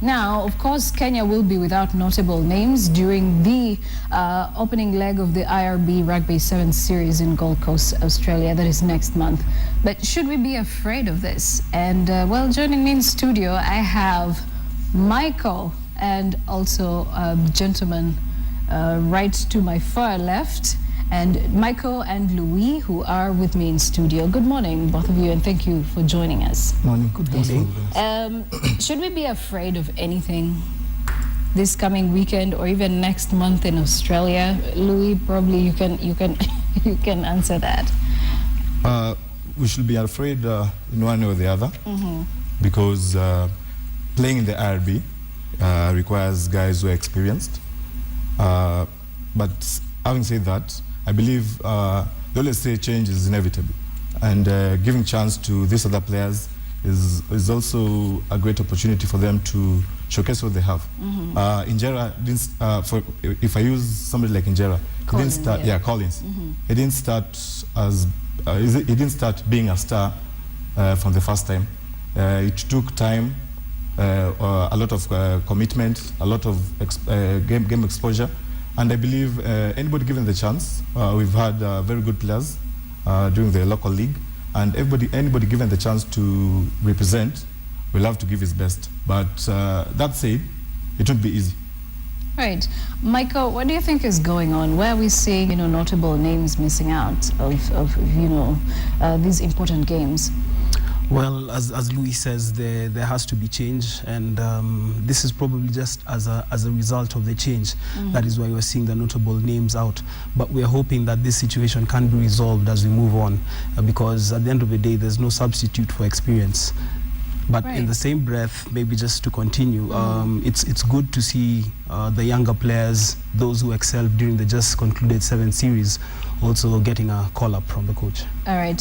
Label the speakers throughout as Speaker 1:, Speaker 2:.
Speaker 1: Now, of course, Kenya will be without notable names during the opening leg of the IRB Rugby Sevens series in Gold Coast, Australia. That is next month. But should we be afraid of this? And, well, joining me in studio, I have Michael and also a gentleman right to my far left, and Michael and Louis, who are with me in studio. Good morning, both of you, and thank you for joining us.
Speaker 2: Morning. Good morning.
Speaker 1: Should we be afraid of anything this coming weekend or even next month in Australia? Louis, probably you can you can answer that.
Speaker 2: We should be afraid in one way or the other, because playing in the IRB requires guys who are experienced. But having said that, I believe they always say change is inevitable, and giving chance to these other players is also a great opportunity for them to showcase what they have. Injera didn't, if I use somebody like Injera,
Speaker 1: Collins,
Speaker 2: he didn't start. Collins. He didn't start as he didn't start being a star from the first time. It took time, a lot of commitment, a lot of game exposure. And I believe anybody given the chance, we've had very good players during the local league, and anybody given the chance to represent will have to give his best. But that said, it won't be easy.
Speaker 1: Right. Michael, what do you think is going on? Where are we seeing, notable names missing out of these important games?
Speaker 3: Well, as Louis says, there has to be change, and this is probably just as a result of the change. That is why we're seeing the notable names out. But we're hoping that this situation can be resolved as we move on, because at the end of the day, there's no substitute for experience. But in the same breath, maybe just to continue, it's good to see the younger players, those who excelled during the just concluded 7 series, also getting a call-up from the coach.
Speaker 1: All right.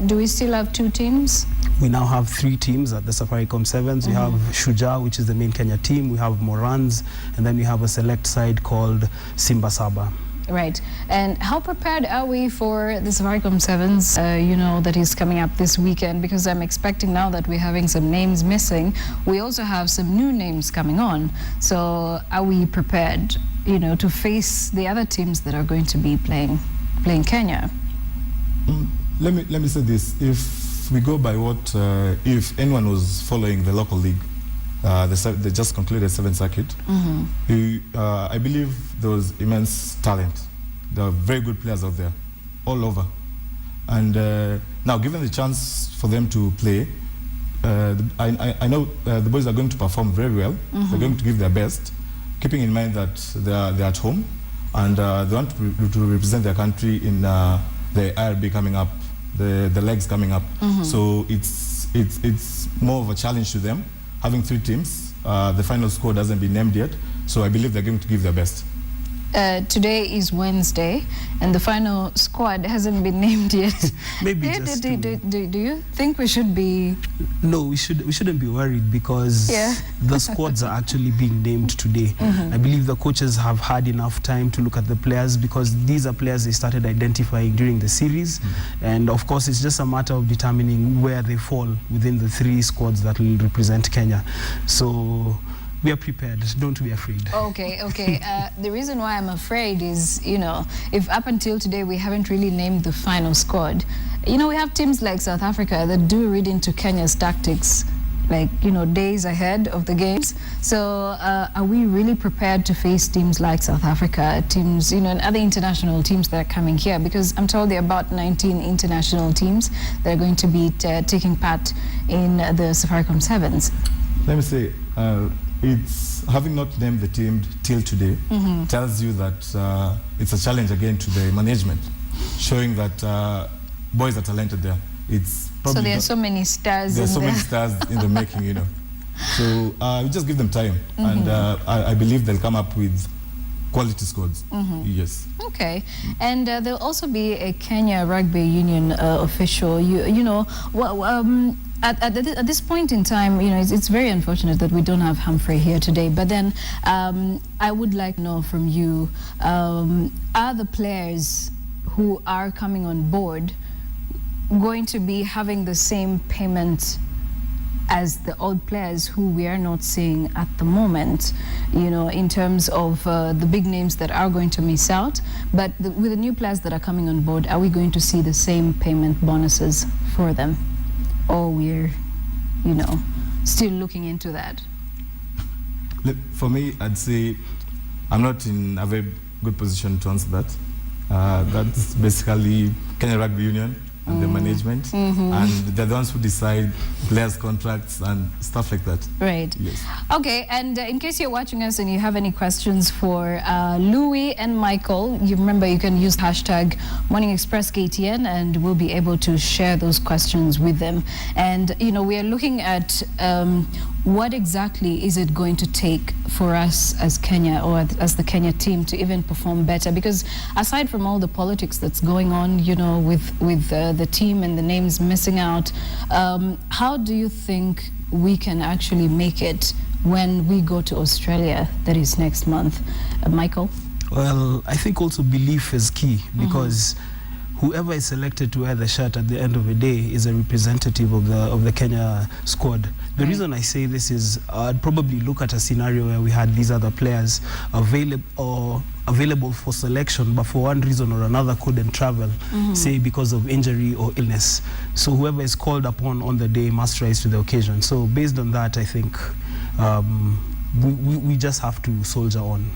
Speaker 1: Do we still have 2 teams?
Speaker 3: We now have 3 teams at the Safaricom Sevens. We have Shujaa, which is the main Kenya team. We have Morans, and then we have a select side called Simba Saba.
Speaker 1: Right. And how prepared are we for the Safaricom Sevens, that is coming up this weekend? Because I'm expecting now that we're having some names missing, we also have some new names coming on. So are we prepared, to face the other teams that are going to be playing Kenya?
Speaker 2: Let me say this. If we go by what, if anyone was following the local league, they just concluded 7th circuit. I believe there was immense talent. There are very good players out there, all over. And now, given the chance for them to play, I know the boys are going to perform very well. They're going to give their best, keeping in mind that they're at home and they want to represent their country in the IRB coming up, the legs coming up. So it's more of a challenge to them. Having 3 teams, the final score hasn't been named yet, so I believe they're going to give their best.
Speaker 1: Today is Wednesday, and the final squad hasn't been named yet.
Speaker 3: Maybe
Speaker 1: do you think we should be?
Speaker 3: No, we shouldn't be worried, because the squads are actually being named today. I believe the coaches have had enough time to look at the players, because these are players they started identifying during the series, and of course it's just a matter of determining where they fall within the 3 squads that will represent Kenya. So we are prepared. Don't be afraid.
Speaker 1: Okay. The reason why I'm afraid is, if up until today we haven't really named the final squad, we have teams like South Africa that do read into Kenya's tactics, like, days ahead of the games. So are we really prepared to face teams like South Africa, teams, and other international teams that are coming here? Because I'm told there are about 19 international teams that are going to be taking part in the Safaricom Sevens.
Speaker 2: Let me say, it's having not named the team till today tells you that it's a challenge again to the management, showing that boys are talented there. It's
Speaker 1: so there are so many stars.
Speaker 2: There are so many stars in the making, So we just give them time, and I believe they'll come up with quality squads. Yes.
Speaker 1: Okay, and there'll also be a Kenya Rugby Union official. At this point in time, it's very unfortunate that we don't have Humphrey here today. But then I would like to know from you, are the players who are coming on board going to be having the same payment as the old players who we are not seeing at the moment, you know, in terms of the big names that are going to miss out. But with the new players that are coming on board, are we going to see the same payment bonuses for them? Or we're, you know, still looking into that?
Speaker 2: Look, for me, I'd say I'm not in a very good position to answer that. That's basically Kenya Rugby Union and the management, and they're the ones who decide players' contracts and stuff like that.
Speaker 1: Right.
Speaker 2: Yes.
Speaker 1: Okay, and in case you're watching us and you have any questions for Louis and Michael, you remember you can use hashtag Morning Express KTN and we'll be able to share those questions with them. And, you know, we are looking at what exactly is it going to take for us as Kenya or as the Kenya team to even perform better? Because aside from all the politics that's going on, you know, with the team and the names missing out, how do you think we can actually make it when we go to Australia, that is next month? Michael?
Speaker 3: Well, I think also belief is key, because whoever is selected to wear the shirt at the end of the day is a representative of the Kenya squad. The reason I say this is I'd probably look at a scenario where we had these other players available for selection, but for one reason or another couldn't travel, say because of injury or illness. So whoever is called upon on the day must rise to the occasion. So based on that, I think we just have to soldier on.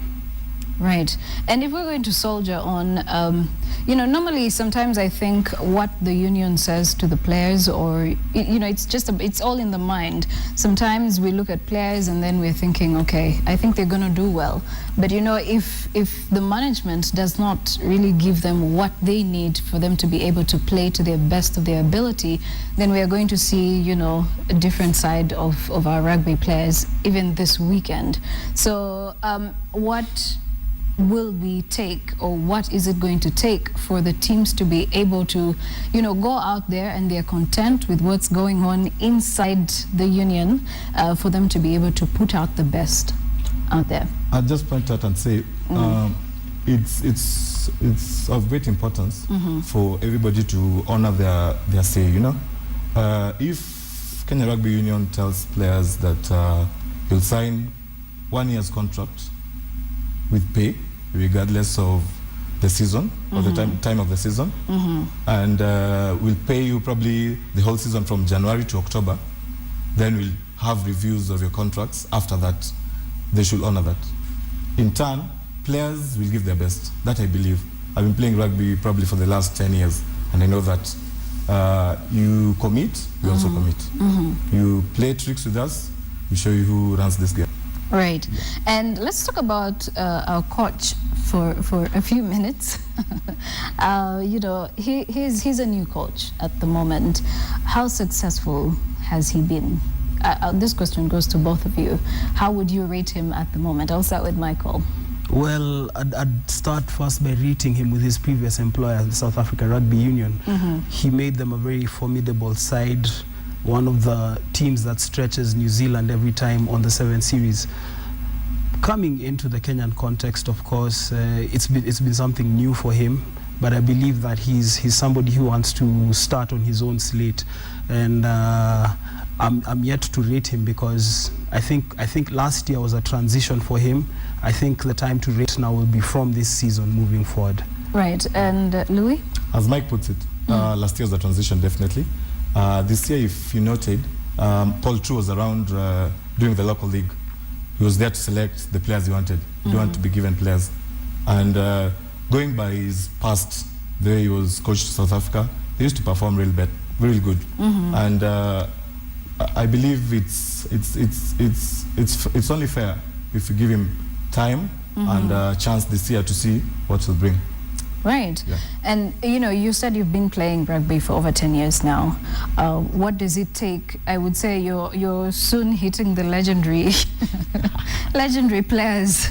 Speaker 1: Right. And if we're going to soldier on, you know, normally sometimes I think what the union says to the players, or, you know, it's just, it's all in the mind. Sometimes we look at players and then we're thinking, okay, I think they're going to do well. But, you know, if the management does not really give them what they need for them to be able to play to their best of their ability, then we are going to see, you know, a different side of our rugby players, even this weekend. So what will we take, or what is it going to take for the teams to be able to, you know, go out there and they're content with what's going on inside the union, for them to be able to put out the best out there?
Speaker 2: I'll just point out and say it's of great importance for everybody to honor their say, you know. If Kenya Rugby Union tells players that you'll sign 1 year's contract with pay, regardless of the season or the time of the season, and we'll pay you probably the whole season from January to October, then we'll have reviews of your contracts. After that, they should honor that. In turn, players will give their best. That I believe. I've been playing rugby probably for the last 10 years, and I know that you commit, we also commit. You play tricks with us, we show you who runs this game.
Speaker 1: Right. And let's talk about our coach for a few minutes. You know, he's a new coach at the moment. How successful has he been? This question goes to both of you. How would you rate him at the moment? I'll start with Michael.
Speaker 3: Well, I'd start first by rating him with his previous employer, the South Africa Rugby Union. He made them a very formidable side, one of the teams that stretches New Zealand every time on the 7 series. Coming into the Kenyan context, of course, it's been something new for him, but I believe that he's somebody who wants to start on his own slate, and I'm yet to rate him, because I think last year was a transition for him. I think the time to rate now will be from this season moving forward.
Speaker 1: Right. And Louis?
Speaker 2: As Mike puts it, last year was a transition, definitely. This year, if you noted, Paul True was around during the local league. He was there to select the players he wanted. He didn't want to be given players. And going by his past, the way he was coached to South Africa, he used to perform really good. And I believe it's only fair if you give him time and a chance this year to see what he'll bring.
Speaker 1: Right.
Speaker 2: Yeah.
Speaker 1: And, you know, you said you've been playing rugby for over 10 years now. What does it take? I would say you're soon hitting the legendary players.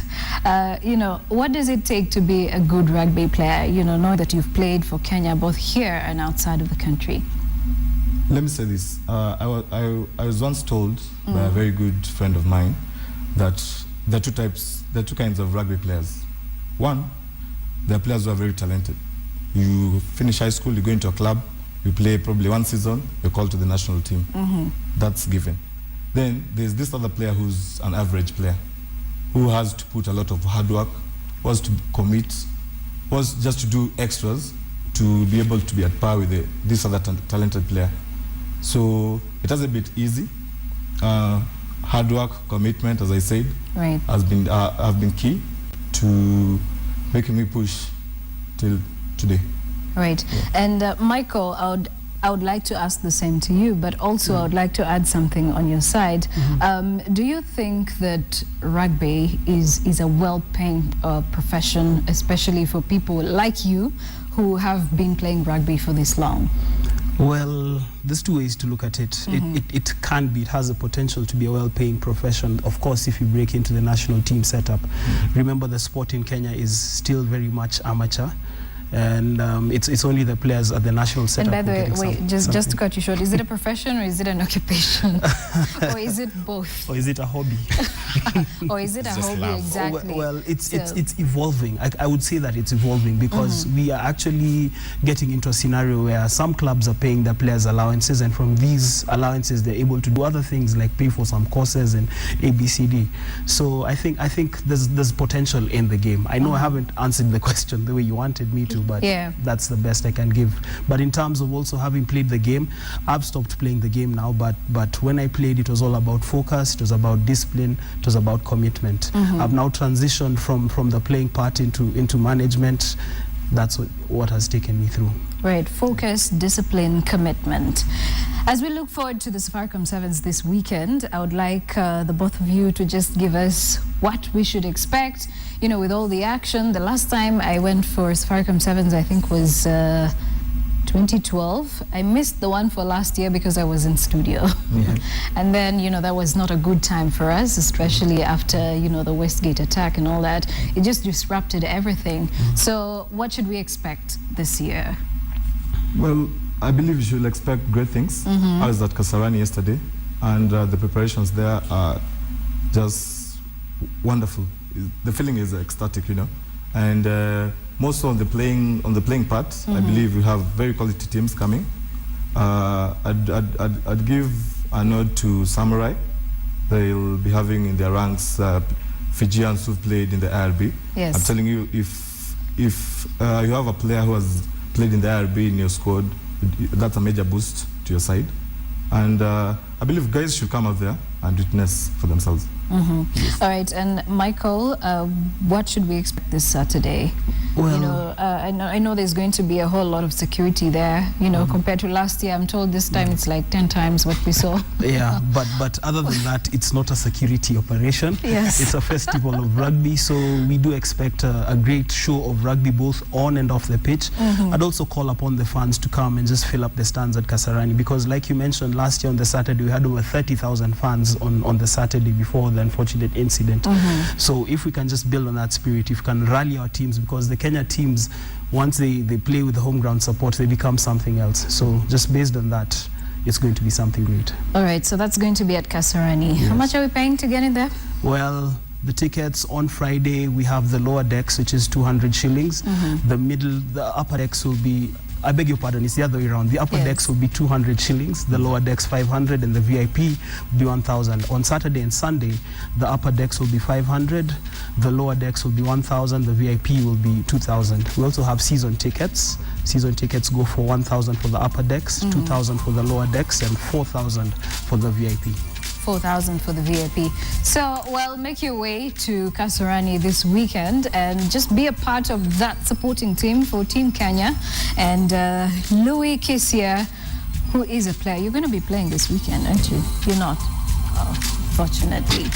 Speaker 1: You know, what does it take to be a good rugby player? You know, knowing that you've played for Kenya both here and outside of the country.
Speaker 2: Let me say this. I was once told by a very good friend of mine that there are two kinds of rugby players. One, there are players who are very talented. You finish high school, you go into a club, you play probably 1 season, you're called to the national team. That's given. Then there's this other player who's an average player, who has to put a lot of hard work, was to commit, was just to do extras to be able to be at par with this other talented player. So it has a bit easy. Hard work, commitment, as I said,
Speaker 1: Right.
Speaker 2: have been key to making me push till today.
Speaker 1: Right. And Michael, I would like to ask the same to you, but also I would like to add something on your side. Do you think that rugby is a well-paying profession, especially for people like you who have been playing rugby for this long?
Speaker 3: Well, there's two ways to look at it. It can be, it has the potential to be a well-paying profession. Of course, if you break into the national team setup. Remember, the sport in Kenya is still very much amateur. And it's only the players at the national setup.
Speaker 1: And by the
Speaker 3: who
Speaker 1: way,
Speaker 3: getting
Speaker 1: just to cut you short, is it a profession or is it an occupation? Or is it both?
Speaker 3: Or is it a hobby?
Speaker 1: Or is it a hobby?
Speaker 2: love.
Speaker 1: Exactly.
Speaker 3: Well, it's evolving. I would say that it's evolving because we are actually getting into a scenario where some clubs are paying their players allowances, and from these allowances they're able to do other things like pay for some courses and ABCD. So I think there's potential in the game. I know I haven't answered the question the way you wanted me to, but that's the best I can give. But in terms of also having played the game, I've stopped playing the game now, but when I played, it was all about focus, it was about discipline, it was about commitment. I've now transitioned from the playing part into management. That's what has taken me through.
Speaker 1: Right, focus, discipline, commitment. As we look forward to the Safaricom Sevens this weekend, I would like the both of you to just give us what we should expect, you know, with all the action. The last time I went for Safaricom Sevens, I think was 2012. I missed the one for last year because I was in studio. And then, you know, that was not a good time for us, especially after, you know, the Westgate attack and all that. It just disrupted everything. So what should we expect this year?
Speaker 2: Well, I believe you should expect great things. I was at Kasarani yesterday, and the preparations there are just wonderful. The feeling is ecstatic, you know. And most on the playing part, I believe we have very quality teams coming. I'd give a nod to Samurai. They'll be having in their ranks Fijians who've played in the IRB.
Speaker 1: Yes.
Speaker 2: I'm telling you, if you have a player who has played in the IRB in your squad, that's a major boost to your side. And I believe guys should come out there and witness for themselves.
Speaker 1: Yes. All right, and Michael, what should we expect this Saturday?
Speaker 3: Well,
Speaker 1: you know, I know there's going to be a whole lot of security there, you know, compared to last year. I'm told this time it's like 10 times what we saw.
Speaker 3: Yeah, but other than that, it's not a security operation.
Speaker 1: Yes.
Speaker 3: It's a festival of rugby, so we do expect a great show of rugby both on and off the pitch. I'd also call upon the fans to come and just fill up the stands at Kasarani, because like you mentioned, last year on the Saturday we had over 30,000 fans on the Saturday before the unfortunate incident. So if we can just build on that spirit, if we can rally our teams, because the Kenya teams, once they play with the home ground support, they become something else. So just based on that, it's going to be something great.
Speaker 1: All right, so that's going to be at Kasarani. How much are we paying to get in there?
Speaker 3: Well, the tickets on Friday, we have the lower decks, which is 200 shillings. The upper decks will be, I beg your pardon, it's the other way around. The upper decks will be 200 shillings, the lower decks 500, and the VIP will be 1,000. On Saturday and Sunday, the upper decks will be 500, the lower decks will be 1,000, the VIP will be 2,000. We also have season tickets. Season tickets go for 1,000 for the upper decks, 2,000 for the lower decks, and 4,000 for the VIP.
Speaker 1: 4,000 for the VIP. So, well, make your way to Kasarani this weekend and just be a part of that supporting team for Team Kenya. And Louis Kisia, who is a player, you're going to be playing this weekend, aren't you? You're not, fortunately.